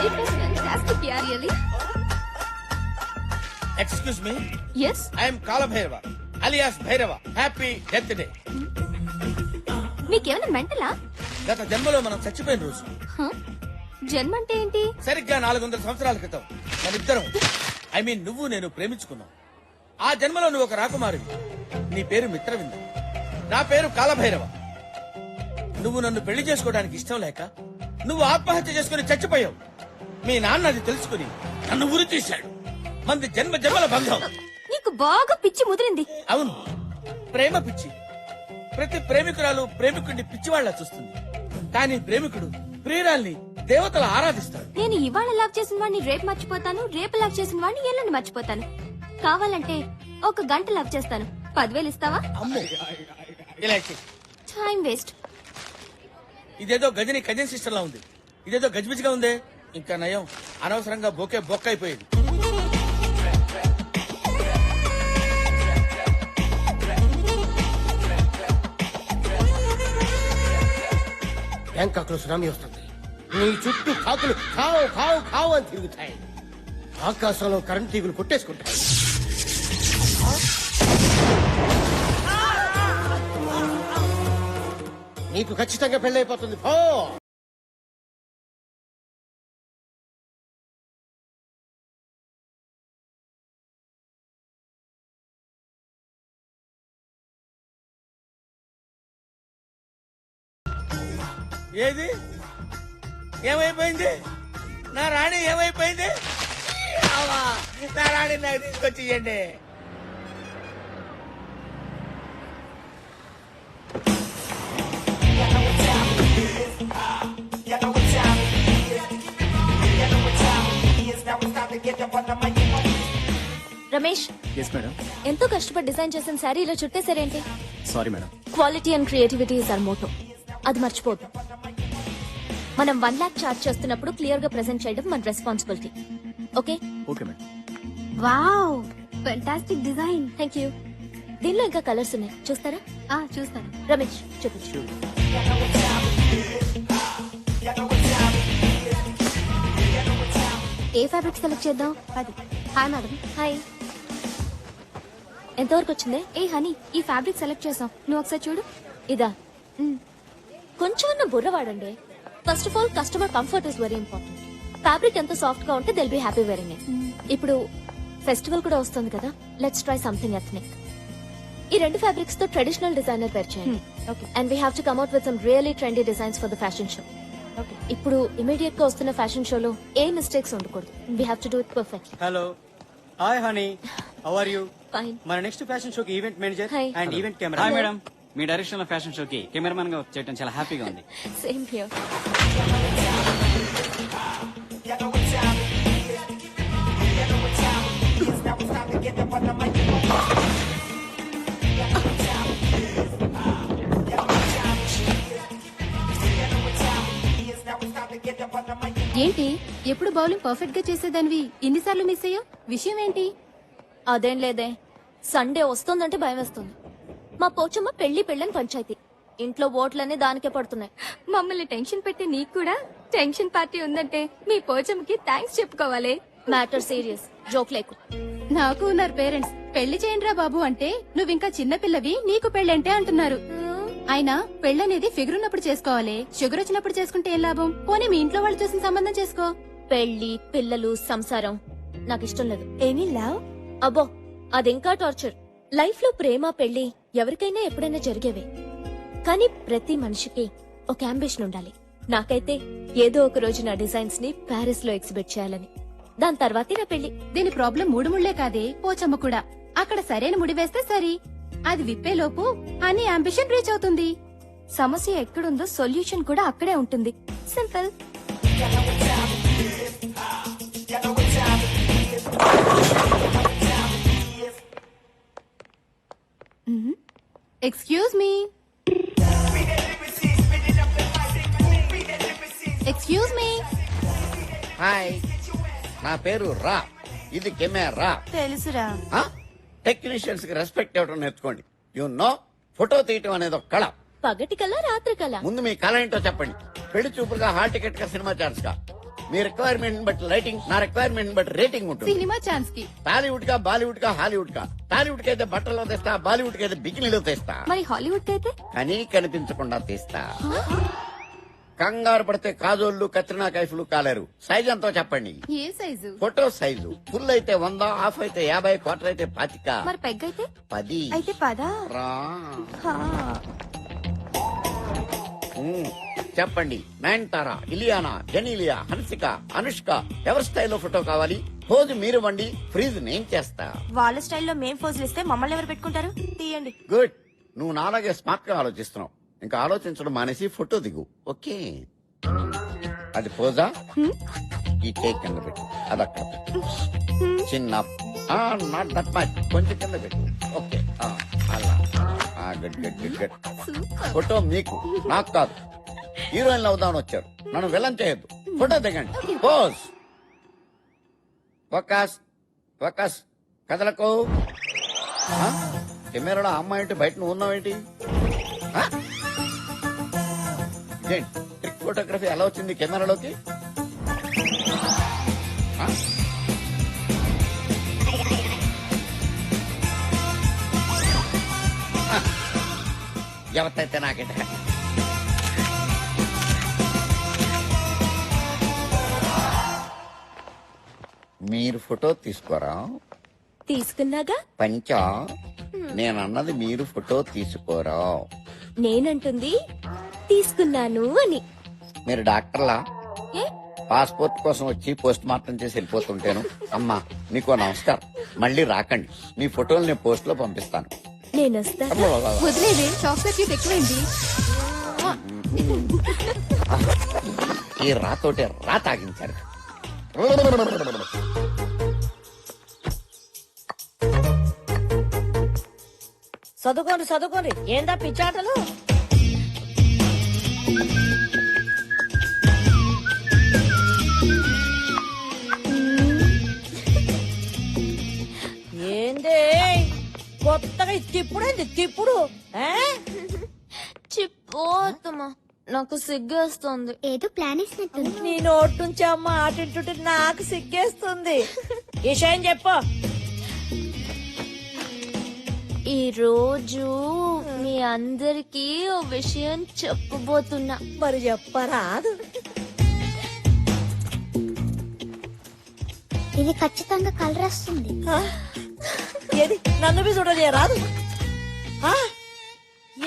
It was fantastic, yeah, really. Excuse me. Yes. I am Kala Bhairava, alias Bhairava. Happy death day. మీకేమైనా మెంటలా? గత జన్మలో మనం చచ్చిపోయిన రోజు జన్మ అంటే ఏంటి? సరిగ్గా 400 సంవత్సరాల క్రితం మనిద్దరం నువ్వు నేను ప్రేమించుకున్నాం. ఆ జన్మలో నువ్వు ఒక రాకుమారివి. నీ పేరు మిత్రవింద, నా పేరు కాలభైరవ. నువ్వు నన్ను పెళ్లి చేసుకోవడానికి ఇష్టం లేక నువ్వు ఆత్మహత్య చేసుకుని చచ్చిపోయావు. మీ నాన్న అది తెలుసుకుని నన్ను ఉరి తీశాడు. మంది జన్మ జన్మల బంధం. నీకు బాగా పిచ్చి ముదిరింది. అవును, ప్రేమ పిచ్చి. ప్రతి ప్రేమికురాలు ప్రేమికుడిని పిచ్చివాళ్లా చూస్తుంది. కానీ ప్రేమికుడు ప్రియురాల్ని దేవతలు ఆరాధిస్తాడు. నేను ఇవాళ లవ్ చేసిన వాడిని రేపు మర్చిపోతాను, రేపు లవ్ చేసిన వాడిని ఎల్లుండి మర్చిపోతాను. కావాలంటే 1 గంట లవ్ చేస్తాను. 10,000 ఇస్తావా? అమ్మో, ఇలా చెయ్. Time waste. ఇదేదో గజని కజిన్ సిస్టర్ లా ఉంది. ఇదేదో గజిబిజిగా ఉందే. ఇంకా నయం, అనవసరంగా బొకే బొక్క అయిపోయేది. బ్యాంకాక్ లో సునామీ వస్తుంది. నీ చుట్టూ కాకులు ఖావు ఖావు ఖావు అని తిరుగుతాయి. ఆకాశంలో కరెంట్ తీగులు కొట్టేసుకుంటాయి. నీకు ఖచ్చితంగా పెళ్ళైపోతుంది. పో. ఏది ఏమైపోయింది? నా రాణి ఏమైపోయింది? నా రాణి నాకు తీసుకొచ్చి ఇవ్వండి. Ramesh, yes madam. ఎంతో కష్టపడి డిజైన్ చేసిన శారీ ఇలా చుట్టేసారేంటి? Sorry madam. Quality and creativity is our motto. అది మర్చిపోద్దు. మనం 1 lakh చార్జ్ చేస్తున్నప్పుడు క్లియర్ గా ప్రెజెంట్ చేయడం మన responsibility. Okay? Okay madam. Wow, fantastic design. Thank you. దీనిలో ఇంకా కలర్స్ ఉన్నాయి, చూస్తారా? చూస్తాను. రమేష్, చూపించు. ఏ ఫ్యాబ్రిక్ సెలెక్ట్ చేద్దాం? అది. Hi madam. హాయ్. ఎంతవరకు వచ్చింది? ఏ హనీ, ఈ ఫ్యాబ్రిక్ సెలెక్ట్ చేసాం, నువ్వు ఒకసారి చూడు. ఇదా? కొంచెం బుర్ర వాడండి. First of all customer comfort is very important. Fabric ఎంత సాఫ్ట్ గా ఉంటే they'll be happy wearing it. ఇప్పుడు ఫెస్టివల్ కూడా వస్తుంది కదా, లెట్స్ ట్రై సంథింగ్ ఎథ్నిక్. ఈ 2 ఫ్యాబ్రిక్స్ తో ట్రెడిషనల్ డిజైనర్ పేర్ చేయండి. And we have to come out with some really trendy designs for the fashion show. ఇప్పుడు ఇమీడియట్ గా వస్తున్న ఫ్యాషన్ షోలో ఏ మిస్టేక్స్ ఉండకూడదు. We have to do it perfect. Hello, hi honey, how are you? Fine. మన next fashion షోకి event manager Hi. And event camera. Hi madam. మీ direction లో ఫ్యాషన్ షోకి కెమెరామన్ గా చేయడం చాలా హ్యాపీగా ఉంది. Same here. ఏంటి ఎప్పుడు బౌలింగ్ పర్ఫెక్ట్ గా చేసేదానివి ఇన్నిసార్లు మిస్ అయ్యా? విషయం ఏంటి? అదేం లేదే, సండే వస్తుందంటే భయం వేస్తుంది. మా పోచమ్మ పెళ్లిని పంచాయతీ. ఇంట్లో ఓట్లన్నీ దానికే పడుతున్నాయి. మమ్మల్ని టెన్షన్ పెట్టి నీకు కూడా టెన్షన్ పార్టీ ఉందంటే మీ పోచమ్మకి థ్యాంక్స్ చెప్పుకోవాలి. మ్యాటర్ సీరియస్, జోక్ లేకు. నాకు ఉన్నారు పేరెంట్స్, పెళ్లి చేయండిరా బాబు అంటే నువ్వింకా చిన్న పిల్లవి, నీకు పెళ్ళంటే అంటున్నారు. అయినా పెళ్ళనేది ఫిగర్ ఉన్నప్పుడు చేసుకోవాలి, షుగర్ వచ్చినప్పుడు చేసుకుంటే ఏం లాభం? పోనీ మీ ఇంట్లో వాళ్ళు చూసిన సంబంధం చేసుకో. పెళ్లి, పిల్లలు, సంసారం నాకు ఇష్టం లేదు. ఏమీ లవ్? అబ్బో, అదింకా టార్చర్. లైఫ్ లో ప్రేమ, పెళ్లి ఎవరికైనా ఎప్పుడైనా జరిగేవే. కానీ ప్రతి మనిషికి ఒక అంబిషన్ ఉండాలి. నాకైతే ఏదో ఒక రోజు నా డిజైన్స్ ని ప్యారిస్ లో ఎగ్జిబిట్ చేయాలని. దాని తర్వాతే నా పెళ్లి. దీని ప్రాబ్లం 3 ముళ్లే కాదే, పోచమ్మ కూడా. అక్కడ సరైన ముడి వేస్తే సరి, అది విప్పేలోపు అని అంబిషన్ రీచ్ అవుతుంది. సమస్య ఎక్కడుందో సొల్యూషన్ కూడా అక్కడే ఉంటుంది. Simple. Excuse me, excuse me. Hi, నా పేరు రా. ఇది కెమెరా. తెలుసురా. టెక్నీషియన్స్ కి రెస్పెక్ట్ ఇవ్వడం నేర్చుకోండి. యు నో, ఫోటో తీయటం అనేది ఒక కళ. పగటి కళ, రాత్రి కళ. ముందు మీ కళ ఏంటో చెప్పండి. పెళ్లి చూపులుగా హాల్ టికెట్ గా, సినిమా ఛాన్స్ గా. మీ రిక్వైర్మెంట్ బట్టి లైటింగ్, నా రిక్వైర్మెంట్ బట్టి రేటింగ్ ఉంటుంది. సినిమా ఛాన్స్ కి టాలీవుడ్ కా, బాలీవుడ్ కా, హాలీవుడ్ కా. టాలీవుడ్ కి అయితే బట్టలు తెస్తా, బాలీవుడ్ కి అయితే బికినీలు తెస్తా. మరి హాలీవుడ్ అయితే కానీ కనిపించకుండా తీస్తా. కంగారు పడితే కాజోళ్లు, కత్రినా కైఫ్లు కాలేరు. సైజ్ ఎంతో చెప్పండి. ఏ సైజు? ఫోటో సైజు ఫుల్ అయితే 100, హాఫ్ అయితే 50, క్వార్టర్ అయితే 25, మరి పెగ్ అయితే 10. అయితే పదా రా. చెప్పండి. నయనతారా, ఇలియానా, జెనీలియా, హన్సిక, అనుష్క ఎవరి స్టైల్లో ఫోటో కావాలి? పోజు మీరు వండి, ఫ్రీజ్ నేను చేస్తా. వాళ్ళ స్టైల్లో మేం ఫోజులు ఇస్తే మమ్మల్ని ఎవరు పెట్టుకుంటారు? తీయండి. గుడ్. నువ్వు నాలాగే స్మార్ట్ గా ఆలోచిస్తున్నావు. ఇంకా ఆలోచించడం మానేసి ఫోటో దిగు. ఓకే. అది పోజా? ఈ కేక్ కింద పెట్టు. అది అక్కడ పెట్టు. చిన్న నాట్ దట్ మచ్, కొంచెం కింద పెట్టు. ఓకే. అలా good good good good. Photo మీకు, నాకు కాదు. హీరోయిన్లు అవుదామని వచ్చారు, నన్ను విలన్ చేయొద్దు. ఫోటో దిగండి. పోజ్. Focus focus. కదలకు. కెమెరాలో అమ్మాయి ఏంటి, బయట నువ్వు ఉన్నావేంటి? ఇదేంటి ట్రిక్ ఫోటోగ్రఫీ ఎలా వచ్చింది కెమెరాలోకి? ఎవరైతే నాకంటే మీరు ఫోటో తీసుకోరా? తీసుకున్నాగా. పంచా నేనన్నది మీరు ఫోటో తీసుకోరా. నేనంటుంది తీసుకున్నాను అని. మీరు డాక్టర్లా? ఏ? పాస్పోర్ట్ కోసం వచ్చి పోస్ట్ మార్టం చేసి వెళ్ళిపోతుంటాను. అమ్మా నీకో నమస్కారం. మళ్ళీ రాకండి. మీ ఫోటోలు నేను పోస్ట్ లో పంపిస్తాను. నేను వస్తా. వదిలేదే, చాక్లెట్ చీట్ ఎక్కువైంది. ఈ రాతోటే రా తాగించారు. చదువుకోండి చదువుకోండి. ఏందా పిచ్చాటలు? ఏందే కొత్తగా తిప్పుడేంది తిప్పుడు? చిపోతమ్మా, నాకు సిగ్గేస్తుంది. ఏదో ప్లాన్ వేసినట్టుంది. నీ నోటి నుంచి అమ్మ ఆటింటుంటే నాకు సిగ్గేస్తుంది. విషయం చెప్పు. ఈ రోజు మీ అందరికి ఓ విషయం చెప్పబోతున్నా. మరి చెప్పరాదు. ఇది ఖచ్చితంగా కలర్ వస్తుంది. ఏది నన్ను బి చూడలేరాదు?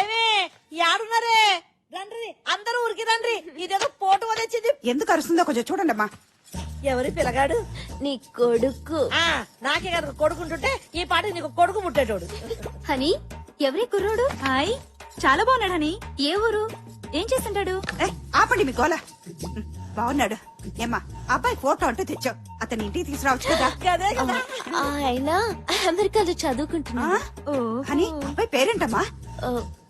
ఏమే యాడున్నారే? రండ్రి అందరూ ఊరికి రండ్రి. ఇదేదో పోటు వదిలింది. ఎందుకు అరుస్తుందో కొంచెం చూడండి అమ్మా. ఎవరి పిల్లగాడు? నీ కొడుకు. నాకే కనుక కొడుకుంటుంటే ఈ పాట నీకు కొడుకు ముట్టేటోడు. హనీ, ఎవరి కుర్రోడు? హాయ్, చాలా బాగున్నాడు. హనీ, ఏ ఊరు? ఏం చేస్తుంటాడు? ఆపండి మీ గోల. బాగున్నాడు. ఏమ్మా అబ్బాయి ఫోటో అంటూ తెచ్చావు, అతని ఇంటికి తీసుకురావచ్చు కదా. అదే కదా. ఆయన అమెరికాలో చదువుకుంటున్నా. హనీ, అబ్బాయి పేరేంటమ్మా?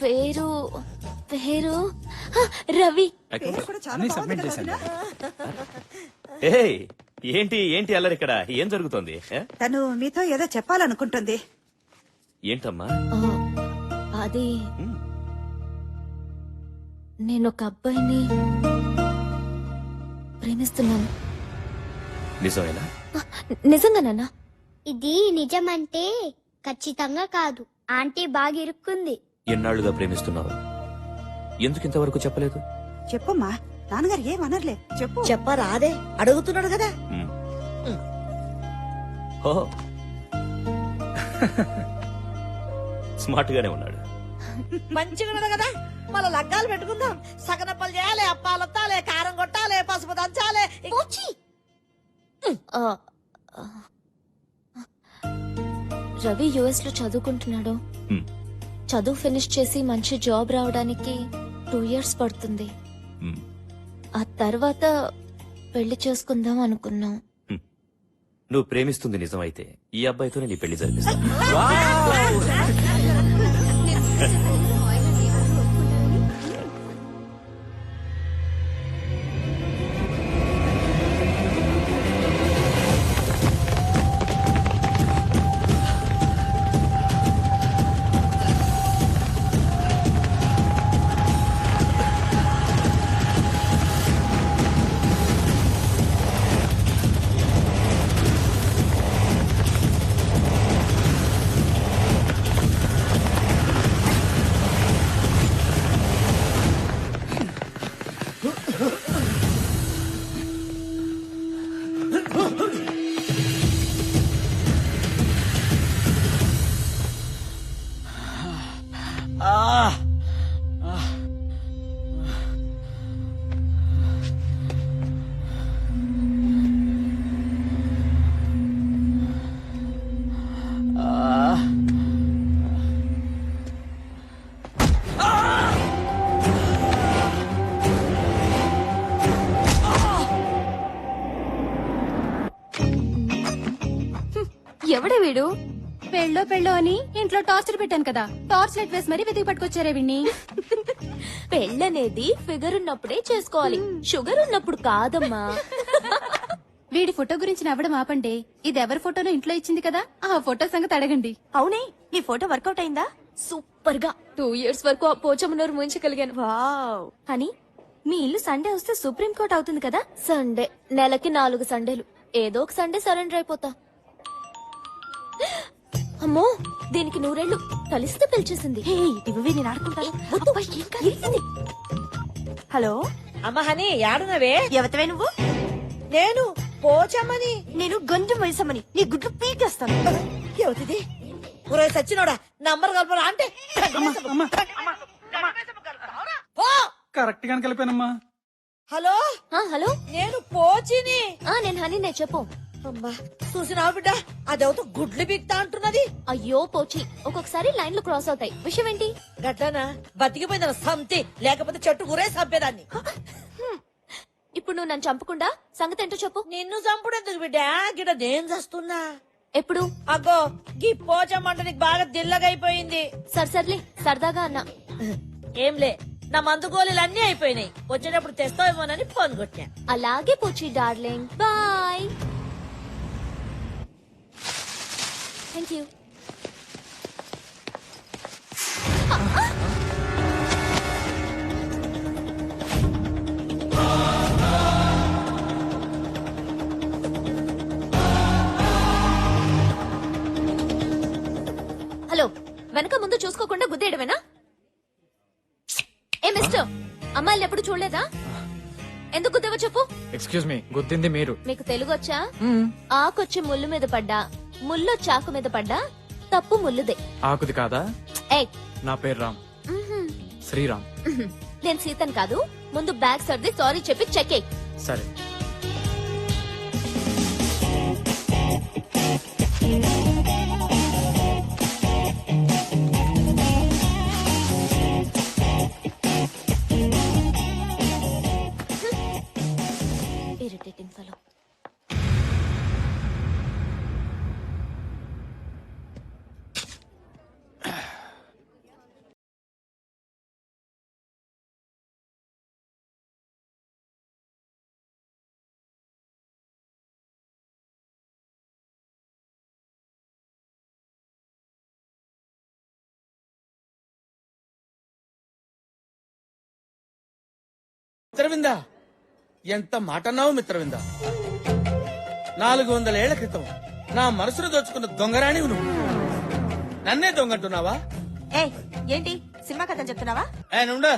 పేరు పేరు రవి. పేరు కూడా చాలా బాగుంది కదా వదినా? ఏంటి ఏంటి అల్లరి ఇక్కడ? ఏం జరుగుతోంది? తను మీతో ఏదో చెప్పాలనుకుంటుంది. ఏంటమ్మా? అది నేను ఒక అబ్బాయిని ప్రేమిస్తున్నాను. నిజమేనా? నిజంగానన్నా? ఇది నిజమంటే ఖచ్చితంగా కాదు. ఆంటీ బాగా ఇరుక్కుంది. ఎన్నాళ్లుగా ప్రేమిస్తున్నావు? ఎందుకు ఇంతవరకు చెప్పలేదు? చెప్పమ్మా, నాన్నగారు ఏమనర్లే. చెప్పు. చెప్పరాదే, అడుగుతున్నాడు కదా. స్మార్ట్ గానే ఉన్నాడు. మంచిగా ఉన్నాడు కదా. మళ్ళా లగ్గాలు పెట్టుకుందాం. సగనప్పలు చేయాలి, అప్పాలొత్తాలి, కారం కొట్టాలి, పసుపు దంచాలి. రవి యుఎస్ లో చదువుకుంటున్నాడు. హ్మ్. చదువు ఫినిష్ చేసి మంచి జాబ్ రావడానికి 2 years పడుతుంది. హ్మ్. ఆ తర్వాత పెళ్లి చేసుకుందాం అనుకున్నాం. నువ్వు ప్రేమిస్తుంది నిజమైతే ఈ అబ్బాయితోనే నీ పెళ్లి జరిపిస్తా. వీడు పెళ్ళో అని ఇంట్లో టార్చర్ పెట్టాను కదా, టార్చ్ లైట్ వేసి మరీ వెతికి పట్టుకొచ్చారే వీడిని. పెళ్ళనేది ఫిగర్ ఉన్నప్పుడే చేసుకోవాలి, షుగర్ ఉన్నప్పుడు కాదమ్మా. వీడి ఫోటో గురించి నవ్వడం ఆపండి. ఇది ఎవరి ఫోటోనో ఇంట్లో ఇచ్చింది కదా, ఆ ఫోటో సంగతి అడగండి. అవునే, నీ ఫోటో వర్కౌట్ అయిందా? సూపర్ గా 2 years వరకు ఆ పోచమ్మనూరు ముంచగలిగాను. వావ్. అని మీ ఇల్లు సండే వస్తే సుప్రీం కోర్ట్ అవుతుంది కదా? సండే నెలకి 4 సండేలు, ఏదో ఒక సండే సరెండర్ అయిపోతా. అమ్మో, దీనికి 100 ఏళ్ళు కలిస్తే పిలిచేసింది. నేను ఆడుకుంటాను. హలో అమ్మ హనీ యాడునవే? ఎవతవే నువ్వు? నేను పోచమ్మని. నేను గొంజం వయసమ్మని, నీ గుడ్లు పీకేస్తాను. ఎవతిది? ఒరే సచ్చినోడా, నంబర్ కలపరా అంటే పో. కరెక్ట్ గానే కలిపానమ్మా. హలో హలో, నేను పోచిని. నేను హనీనే, చెప్పు. అమ్మా చూసినావు బిడ్డ, అదేవతో గుడ్లు బిక్తా అంటున్నది. అయ్యో పోచి, ఒక్కొక్కసారి లైన్లు క్రాస్ అవుతాయి. విషయం ఏంటి? గట్లనా? బతికిపోయింది సంతి, లేకపోతే చెట్టు గురే చంపేదాన్ని. ఇప్పుడు నువ్వు నన్ను చంపకుండా సంగతి ఏంటో చెప్పు. నిన్ను చంపుడెందుకు బిడ్డ, గిడ నేను చస్తున్నా. ఎప్పుడు? అగ్గో గీ పోచమ్మంట నీకు బాగా దిల్లగైపోయింది. సర్లే, సరదాగా అన్నా. ఏంలే, నా మందు గోళీలు అన్ని అయిపోయినాయి. వచ్చేటప్పుడు తెస్తావేమోనని ఫోన్ కొట్టా. అలాగే పోచి darling, bye. Thank you. Hello, వెనక ముందు చూసుకోకుండా గుద్దేయడమేనా? ఏ మిస్టర్, అమ్మాయిలు ఎప్పుడు చూడలేదా? ఎందుకు గుద్దేవో చెప్పు. ఎక్స్క్యూజ్ మీ, గుర్తింది మీరు. మీకు తెలుగు వచ్చా? ఆకొచ్చి ముళ్ళు మీద పడ్డా, ముళ్ళు చాకు మీద పడ్డా, తప్పు ముల్లుదే. ఆకుది కాదా? ఏయ్, నా పేరు రామ్, శ్రీరామ్. నేను సీతన్ కాదు. ముందు బ్యాగ్ సర్ది సారీ చెప్పి చెక్ ఎయ్. సరే. Irritating fellow. మిత్రవిందా, ఎంత మాటన్నావు మిత్రవిందా. 400 ఏళ్ల క్రితం నా మనసును దోచుకున్న దొంగరాణి నువ్వు నన్నే దొంగంటున్నావా? ఏంటి సినిమా కథ చెప్తున్నావా? నుండా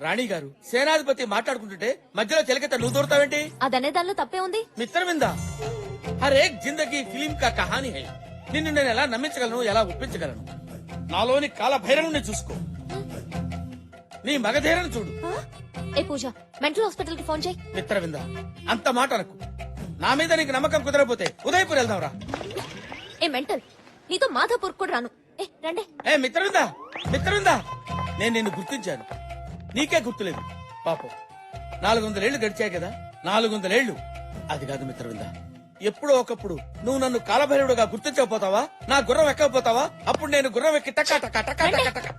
రాణి గారు, సేనాధిపతి మాట్లాడుకుంటుంటే మధ్యలో చెలకెత్త నువ్వు దూరతావేంటి? అదనే దానిలో తప్పే ఉంది. మిత్రవిందా, హర్ ఏక్ జిందగీ ఫిలిం కా కహానీ హై. నిన్ను నేను ఎలా నమ్మించగలను, ఎలా ఒప్పించగలను? నాలోని కాలభైరవుని చూసుకో, నీ మగధీరను చూడు. ఏ పూజ, మెంటల్ హాస్పిటల్ కి ఫోన్ చేయి. మిత్రవిందా, అంత మాట అనకు. నా మీద నీకు నమ్మకం కుదరకపోతే ఉదయపూర్ వెళ్దాంరా. ఏ మెంటల్, నీతో మాధాపూర్ కూడా రాను. రండి. మిత్రవిందా, మిత్రవిందా, నేను నిన్ను గుర్తించాను, నీకే గుర్తులేదు. పాపం 400 ఏళ్లు గడిచాయి కదా. 400 ఏళ్లు అది కాదు మిత్రవిందా. ఎప్పుడో ఒకప్పుడు నువ్వు నన్ను కాలభైరవుడుగా గుర్తించకపోతావా? నా గుర్రం ఎక్కకపోతావా? అప్పుడు నేను గుర్రం ఎక్కి టకా టకా టకా టకా టకా.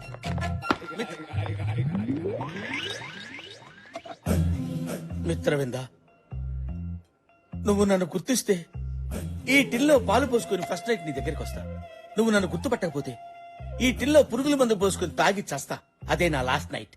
మిత్రవిందా, నువ్వు నన్ను గుర్తిస్తే ఈ టిల్లో పాలు పోసుకుని ఫస్ట్ నైట్ నీ దగ్గరికి వస్తా. నువ్వు నన్ను గుర్తుపట్టకపోతే ఈ టిల్లో పురుగుల మందు పోసుకుని తాగి చేస్తా. అదే నా లాస్ట్ నైట్.